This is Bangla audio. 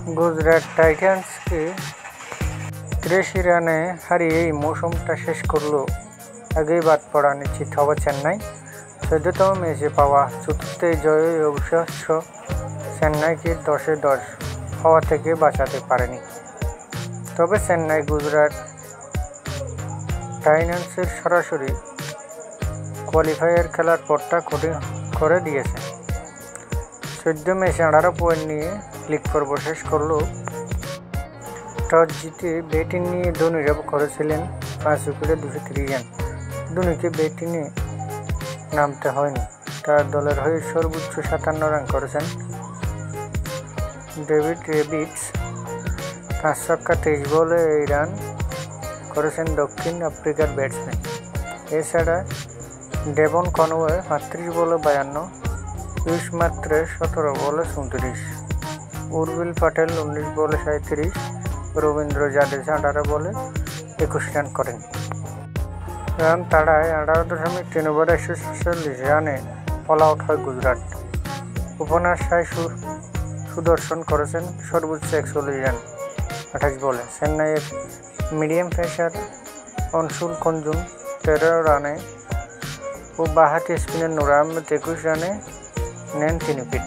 গুজরাট টাইটান্সকে 83 রানে হারিয়ে এই মৌসুমটা শেষ করল। আগেই বাদ পড়া নিশ্চিত হওয়া চেন্নাই। 14তম ম্যাচে পাওয়া চতুর্থ জয়ে অবিশ্বাস্য চেন্নাইকে 10-10 হওয়া থেকে বাঁচাতে পারেনি। তবে চেন্নাই গুজরাট টাইটান্সের সরাসরি কোয়ালিফায়ার খেলার পথটা করে দিয়েছে। 14 ম্যাচে 18 পয়েন্ট নিয়ে লিগ পর্ব শেষ করল। টস জিতে ব্যাটিং নিয়ে ধোনিরা করেছিলেন 5 উইকেটে 230 রান। ধোনিকে ব্যাটিংয়ে নামতে হয়নি। তার দলের হয়ে সর্বোচ্চ 57 রান করেছেন ডেভিড রেভিটস। 5 ছক্কা 23 বলে এই রান করেছেন দক্ষিণ আফ্রিকার ব্যাটসম্যান। এছাড়া ডেভন কনওয়ে 35 বলে 52, পিয়ুষ মাত্রে 17 বলে 34, উর্বিল পাটেল 19 বলে 37, রবীন্দ্র জাদেজা 18 বলে 21 রান করেন। রান তাড়ায় 18.3 ওভারে 146 রানে অল আউট হয় গুজরাট। ওপেনার সাই সুদর্শন করেছেন সর্বোচ্চ 41 রান 28 বলে। চেন্নাইয়ের মিডিয়াম পেসার অনসুল কুঞ্জুন 13 রানে ও বাঁহাতি স্পিনার নূর আহমেদ 21 রানে নেন 3 উইকেট।